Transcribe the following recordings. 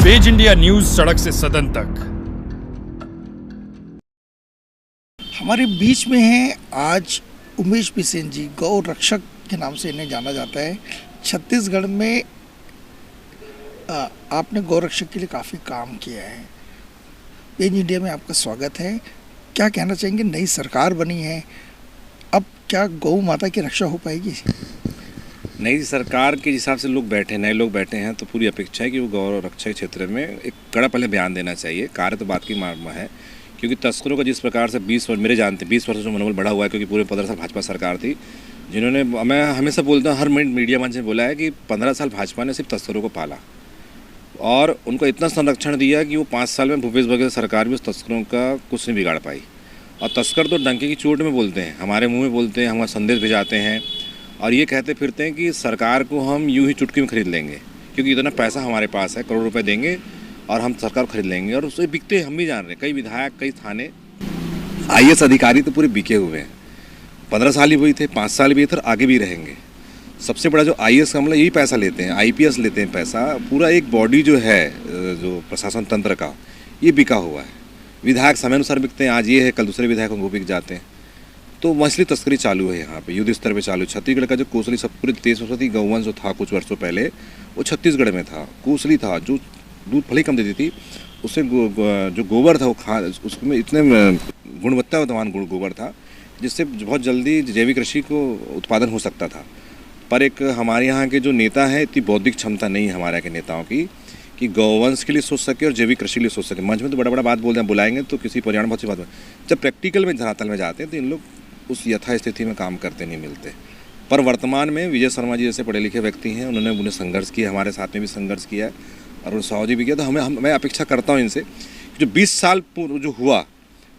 Page India news, सड़क से सदन तक। हमारे बीच में है आज उमेश बिसेन जी, गौ रक्षक के नाम से इन्हें जाना जाता है। छत्तीसगढ़ में आपने गौ रक्षक के लिए काफ़ी काम किया है। पेज इंडिया में आपका स्वागत है। क्या कहना चाहेंगे, नई सरकार बनी है, अब क्या गौ माता की रक्षा हो पाएगी? नई सरकार के हिसाब से नए लोग बैठे हैं, तो पूरी अपेक्षा है कि वो गौ रक्षा के क्षेत्र में एक कड़ा पहले बयान देना चाहिए। कार्य तो बात की मार्मा है, क्योंकि तस्करों का जिस प्रकार से 20 वर्ष मेरे जानते 20 वर्ष से मनोबल बढ़ा हुआ है, क्योंकि पूरे 15 साल भाजपा सरकार थी, जिन्होंने, मैं हमेशा बोलता हूँ, हर मीडिया मंच में बोला है कि 15 साल भाजपा ने सिर्फ तस्करों को पाला और उनको इतना संरक्षण दिया कि वो 5 साल में भूपेश बघेल सरकार भी उस तस्करों का कुछ नहीं बिगाड़ पाई। और तस्कर तो डंके की चोट में बोलते हैं, हमारे मुँह में बोलते हैं, हमारा संदेश भेजाते हैं और ये कहते फिरते हैं कि सरकार को हम यूं ही चुटकी में खरीद लेंगे, क्योंकि इतना पैसा हमारे पास है, करोड़ रुपए देंगे और हम सरकार को खरीद लेंगे। और उससे बिकते हम भी जान रहे हैं, कई विधायक, कई थाने, IAS अधिकारी तो पूरे बिके हुए हैं। 15 साल ही हुई थे, 5 साल भी थे और आगे भी रहेंगे। सबसे बड़ा जो IAS का मामला, यही पैसा लेते हैं, IPS लेते हैं पैसा। पूरा एक बॉडी जो है, जो प्रशासन तंत्र का, ये बिका हुआ है। विधायक समय अनुसार बिकते हैं, आज ये है, कल दूसरे विधायक को बिक जाते हैं। तो मछली तस्करी चालू है यहाँ पे, युद्ध स्तर पे चालू। छत्तीसगढ़ का जो कोसली, सब पूरे देश में गौवंश जो था कुछ वर्षों पहले, वो छत्तीसगढ़ में था। कोसली था जो दूध भले ही कम देती थी, उससे जो गोबर था वो उसमें इतने गुणवत्तावान गोबर था, जिससे बहुत जल्दी जैविक कृषि को उत्पादन हो सकता था। पर एक हमारे यहाँ के जो नेता हैं, इतनी बौद्धिक क्षमता नहीं है हमारे यहाँ के नेताओं की कि गौवंश के लिए सोच सके और जैविक कृषि के लिए सोच सके। मंच में तो बड़ा बात बोलते हैं, बुलाएंगे तो किसी पर्यावरण बहुत सी बात, जब प्रैक्टिकल में धरातल में जाते हैं तो इन लोग उस यथास्थिति में काम करते नहीं मिलते। पर वर्तमान में विजय शर्मा जी जैसे पढ़े लिखे व्यक्ति हैं, उन्होंने संघर्ष किया, हमारे साथ में भी संघर्ष किया और साहू जी भी किया। तो मैं अपेक्षा करता हूँ इनसे, जो 20 साल जो हुआ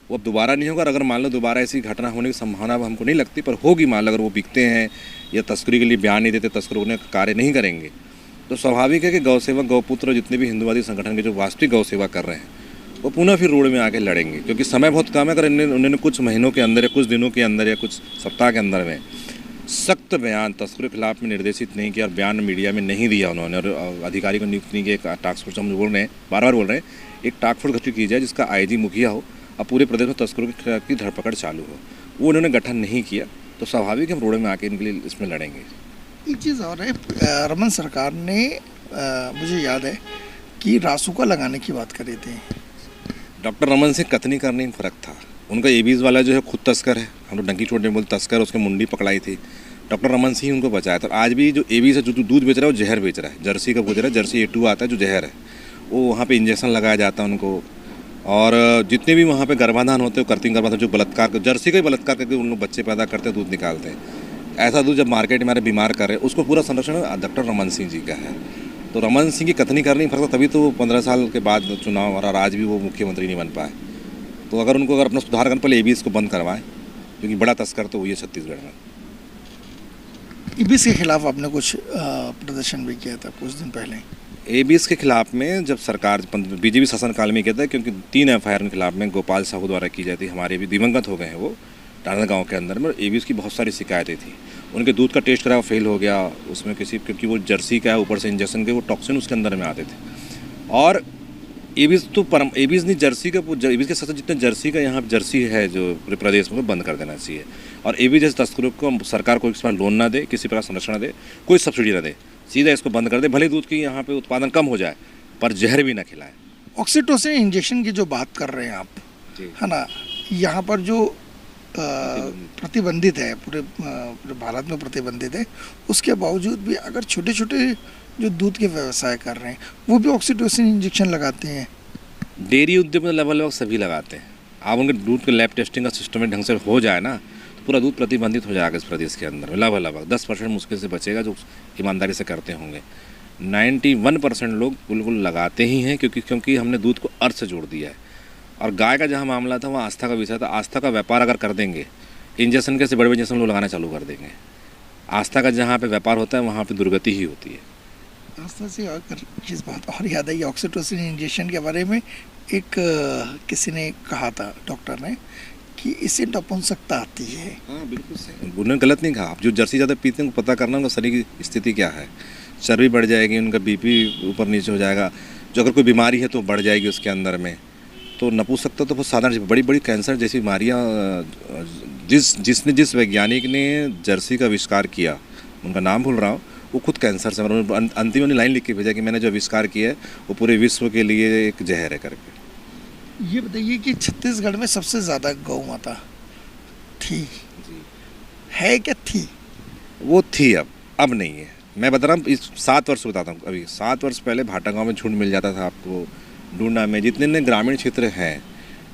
वो अब दोबारा नहीं होगा। और अगर मान लो दोबारा ऐसी घटना होने की संभावना हमको नहीं लगती, पर होगी, मान लो अगर वो बिकते हैं या तस्करी के लिए बयान नहीं देते, तस्करों ने कार्य नहीं करेंगे, तो स्वाभाविक है कि गौ सेवक, गौपुत्र, जितने भी हिंदुवादी संगठन के जो वास्तविक गौ सेवा कर रहे हैं, वो पुनः फिर रोड में आके लड़ेंगे, क्योंकि समय बहुत कम है। अगर उन्होंने कुछ महीनों के अंदर या कुछ दिनों के अंदर या कुछ सप्ताह के अंदर में सख्त बयान तस्करों के खिलाफ में निर्देशित नहीं किया और बयान मीडिया में नहीं दिया उन्होंने, और अधिकारी को नियुक्त नहीं किया, एक टास्क फोर्स, हम बोल रहे हैं, बार बोल रहे हैं, एक टास्क फोर्स गठित की जाए जिसका IG मुखिया हो और पूरे प्रदेश में तस्करों की धरपकड़ चालू हो। वो उन्होंने गठन नहीं किया, तो स्वाभाविक हम रोड में आके इनके लिए इसमें लड़ेंगे। एक चीज़ और है, रमन सरकार ने मुझे याद है कि रासुका लगाने की बात करी थी। डॉक्टर रमन सिंह कथनी करने में फ़र्क था। उनका ABS वाला जो है खुद तस्कर है, हम लोग डंकी चोट में बोलते तस्कर, उसकी मुंडी पकड़ाई थी, डॉक्टर रमन सिंह उनको बचाया था। आज भी जो ABS है, जो दूध बेच रहा है, वो जहर बेच रहा है, जर्सी का बेच रहा है, जर्सी A2 आता है जो जहर है, वो वहाँ पे इंजेक्शन लगाया जाता है उनको। और जितने भी वहाँ पे गर्भाधान होते हैं, कृत्रिम गर्भाधान, जो बलात्कार, जर्सी का ही बलात्कार करके उन लोग बच्चे पैदा करते हैं, दूध निकालते हैं। ऐसा दूध जब मार्केट में हमारे बीमार कर रहे हैं, उसको पूरा संरक्षण डॉक्टर रमन सिंह जी का है। तो रमन सिंह की कथनी करनी फर्क, तभी तो 15 साल के बाद चुनाव और आज भी वो मुख्यमंत्री नहीं बन पाए। तो अगर अपना सुधार करना, पहले ABS को बंद करवाएं, क्योंकि बड़ा तस्कर तो वही है छत्तीसगढ़ में। ABS के खिलाफ आपने कुछ प्रदर्शन भी किया था कुछ दिन पहले। ABS के खिलाफ में जब सरकार BJP शासनकाल में किया था, क्योंकि 3 FIR के खिलाफ में गोपाल साहू द्वारा की जाती, हमारे भी दिवंगत हो गए हैं वो, टाना गाँव के अंदर में। ABS की बहुत सारी शिकायतें थी, उनके दूध का टेस्ट कराया, फेल हो गया उसमें क्योंकि वो जर्सी का है, ऊपर से इंजेक्शन के वो टॉक्सिन उसके अंदर में आते थे। और ABS तो ABS नहीं, जर्सी का, ABS के साथ जितने जर्सी का यहाँ जर्सी है जो पूरे प्रदेश में, बंद कर देना चाहिए। और ABS जैसे तस्करों को सरकार को इस पर लोन ना दे, किसी प्रकार संरक्षण दे, कोई सब्सिडी ना दे, सीधा इसको बंद कर दे। भले दूध की यहाँ पे उत्पादन कम हो जाए, पर जहर भी ना खिलाए। ऑक्सीटोसिन इंजेक्शन की जो बात कर रहे हैं आप, है ना, यहाँ पर जो प्रतिबंधित है, पूरे भारत में प्रतिबंधित है, उसके बावजूद भी अगर छोटे छोटे जो दूध के व्यवसाय कर रहे हैं, वो भी ऑक्सीटोसिन इंजेक्शन लगाते हैं। डेयरी उद्योग में लगभग सभी लगाते हैं। आप उनके दूध के लैब टेस्टिंग का सिस्टम ढंग से हो जाए ना, तो पूरा दूध प्रतिबंधित हो जाएगा इस प्रदेश के अंदर में। लगभग 10% मुश्किल से बचेगा जो ईमानदारी से करते होंगे। 91% लोग बिल्कुल लगाते ही हैं, क्योंकि हमने दूध को अर्थ से जोड़ दिया है। और गाय का जहाँ मामला था, वहाँ आस्था का विषय था। आस्था का व्यापार अगर कर देंगे, इंजेक्शन के से बड़े इंजेक्शन लोग लगाना चालू कर देंगे। आस्था का जहाँ पे व्यापार होता है, वहाँ पे दुर्गति ही होती है। आस्था से अगर जिस बात और याद आई, ऑक्सीटोसिन इंजेक्शन के बारे में एक किसी ने कहा था, डॉक्टर ने, कि इससे नपुंसकता आती है। हाँ बिल्कुल सही, उन्होंने गलत नहीं कहा। आप जो जर्सी ज़्यादा पीते हैं उनको पता करना उनका शरीर की स्थिति क्या है, चर्बी बढ़ जाएगी, उनका BP ऊपर नीचे हो जाएगा। जो अगर कोई बीमारी है तो बढ़ जाएगी उसके अंदर में। तो नपुंसकता तो बहुत साधारण, बड़ी बड़ी कैंसर जैसी बीमारियाँ जिस वैज्ञानिक ने जर्सी का आविष्कार किया, उनका नाम भूल रहा हूँ, वो खुद कैंसर से, मतलब अंतिम में लाइन लिख के भेजा कि मैंने जो आविष्कार किया है वो पूरे विश्व के लिए एक जहर है करके। ये बताइए कि छत्तीसगढ़ में सबसे ज़्यादा गौ माता थी, है क्या थी? वो थी, अब नहीं है। मैं बता रहा हूँ, इस 7 वर्ष बताता हूँ। अभी 7 वर्ष पहले भाटा गाँव में झुंड मिल जाता था आपको, डूंडा में, जितने ग्रामीण क्षेत्र हैं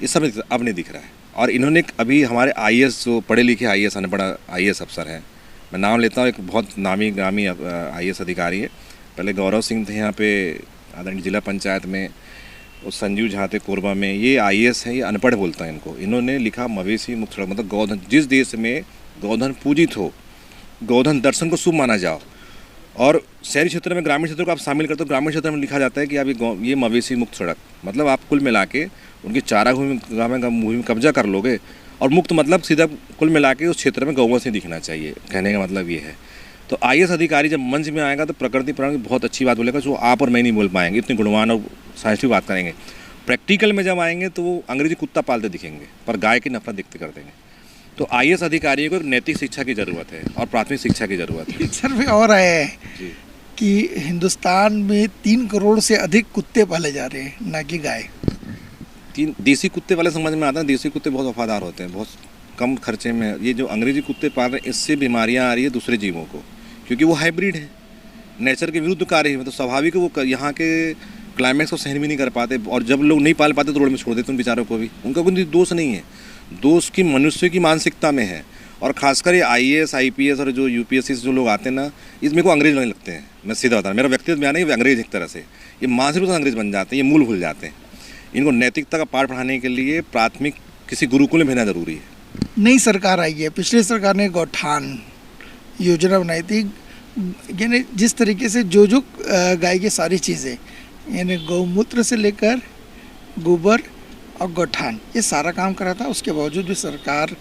ये सब अब नहीं दिख रहा है। और इन्होंने अभी हमारे IAS, जो पढ़े लिखे IAS, अनपढ़ IAS अफसर हैं, मैं नाम लेता हूँ, एक बहुत नामी ग्रामी IAS अधिकारी है। पहले गौरव सिंह थे यहाँ पे आदरणीय जिला पंचायत में, और संजीव झा थे कोरबा में। ये IAS हैं, ये अनपढ़ बोलता है इनको। इन्होंने लिखा मवेशी मुक्त सड़क, मतलब गौधन, जिस देश में गौधन पूजित हो, गौधन दर्शन को शुभ माना जाओ, और शहरी क्षेत्र में, ग्रामीण क्षेत्र को आप शामिल करते हो, ग्रामीण क्षेत्र में लिखा जाता है कि आप ये मवेशी मुक्त सड़क, मतलब आप कुल मिला के उनकी चारा भूमि में कब्जा कर लोगे, और मुक्त मतलब सीधा कुल मिला के उस क्षेत्र में गौवंश नहीं दिखना चाहिए, कहने का मतलब ये है। तो IAS अधिकारी जब मंच में आएगा तो प्रकृति प्राण की बहुत अच्छी बात बोलेगा, जो आप और मैं नहीं बोल पाएंगे, इतनी गुणवान और साइंटिफिक बात करेंगे। प्रैक्टिकल में जब आएंगे तो वो अंग्रेजी कुत्ता पालते दिखेंगे, पर गाय की नफरत दिखते कर देंगे। तो IAS अधिकारियों को नैतिक शिक्षा की ज़रूरत है और प्राथमिक शिक्षा की ज़रूरत है। एक सर्वे और आया है कि हिंदुस्तान में 3 करोड़ से अधिक कुत्ते पाले जा रहे हैं, ना कि गाय। 3 देसी कुत्ते वाले समझ में आता है। देसी कुत्ते बहुत वफादार होते हैं, बहुत कम खर्चे में। ये जो अंग्रेजी कुत्ते पाल रहे हैं, इससे बीमारियां आ रही है दूसरे जीवों को, क्योंकि वो हाइब्रिड है, नेचर के विरुद्ध कार्य है। तो स्वाभाविक है वो यहाँ के क्लाइमेक्स को सहन भी नहीं कर पाते, और जब लोग नहीं पाल पाते तो रोड में छोड़ देते उन बेचारों को भी। उनका कोई दोष नहीं है, दोष की मनुष्य की मानसिकता में है। और खासकर ये IAS IPS और जो UPSC से जो लोग आते हैं ना, इसमें को अंग्रेज लगने लगते हैं। मैं सीधा बता रहा हूँ, मेरा व्यक्तिगत बयान है, ये अंग्रेज एक तरह से, ये मानसिक रूप से अंग्रेज बन जाते हैं, ये मूल भूल जाते हैं। इनको नैतिकता का पाठ पढ़ाने के लिए प्राथमिक किसी गुरुकुल में भेजना जरूरी है। नई सरकार आई है, पिछली सरकार ने गौठान योजना बनाई थी, यानी जिस तरीके से जो गाय की सारी चीज़ें, यानी गौमूत्र से लेकर गोबर और गौठान, ये सारा काम करा था। उसके बावजूद भी सरकार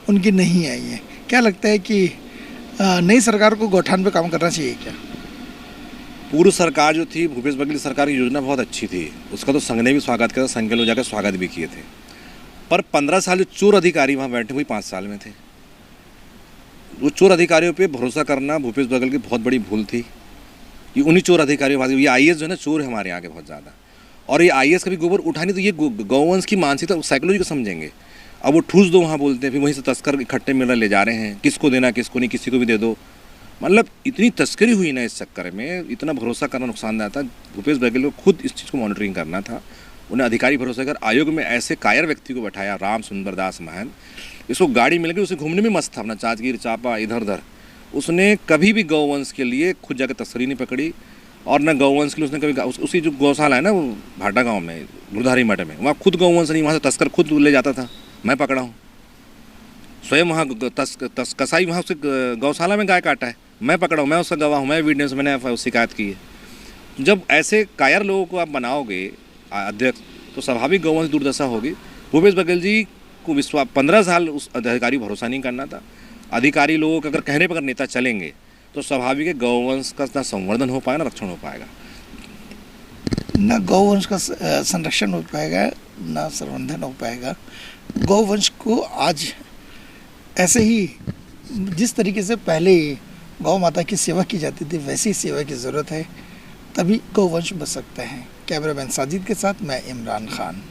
उनकी नहीं आई है। क्या लगता है कि नई सरकार को गौठान पे काम करना चाहिए क्या? पूर्व सरकार जो थी, भूपेश बघेल सरकार की योजना बहुत अच्छी थी, उसका तो संघ ने भी स्वागत किया, संघ के लोग जाकर स्वागत भी किए थे। पर 15 साल जो चोर अधिकारी वहाँ बैठे हुए 5 साल में थे, वो चोर अधिकारियों पे भरोसा करना भूपेश बघेल की बहुत बड़ी भूल थी। ये उन्हीं चोर अधिकारियों, ये IAS जो है ना, चोर है हमारे यहाँ के बहुत ज़्यादा। और ये IAS कभी गोबर उठानी, तो ये गौवंश की मानसिकता, साइकोलॉजी को समझेंगे। अब वो ठूस दो वहाँ बोलते हैं, फिर वहीं से तस्कर इकट्ठे मिल ले जा रहे हैं, किसको देना किसको नहीं, किसी को भी दे दो। मतलब इतनी तस्करी हुई ना इस चक्कर में, इतना भरोसा करना नुकसानदायक था। भूपेश बघेल को खुद इस चीज़ को मॉनिटरिंग करना था। उन्हें अधिकारी भरोसा कर आयोग में ऐसे कायर व्यक्ति को बैठाया, राम सुंदर दास महन। इसको गाड़ी मिल गई, उसे घूमने में मस्त था, अपना जांजगीर चांपा इधर उधर। उसने कभी भी गौवंश के लिए खुद जाकर तस्करी नहीं पकड़ी, और न गौवंश के लिए उसने कभी, उसी जो गौशाला है ना वो भाटा गाँव में गुरुधारी मठ में, वहाँ खुद गौवंश नहीं, वहाँ से तस्कर खुद ले जाता था। मैं पकड़ा हूँ स्वयं, वहाँ कसाई वहाँ उससे गौशाला में गाय काटा है, मैं पकड़ा हूँ, मैं उसका गवाह हूँ, मैं विटनेस, मैंने शिकायत की है। जब ऐसे कायर लोगों को आप बनाओगे अध्यक्ष, तो स्वाभाविक गौवंश दुर्दशा होगी। भूपेश बघेल जी को 15 साल उस अधिकारी भरोसा नहीं करना था। अधिकारी लोगों के अगर कहने पर अगर नेता चलेंगे तो स्वाभाविक है गौवंश का ना संवर्धन हो पाएगा, ना रक्षण हो पाएगा, ना गौवंश का संरक्षण हो पाएगा, ना संवर्धन हो पाएगा। गौवंश को आज ऐसे ही जिस तरीके से पहले गौ माता की सेवा की जाती थी, वैसी सेवा की ज़रूरत है, तभी गौवंश बच सकता है। कैमरामैन साजिद के साथ मैं इमरान खान।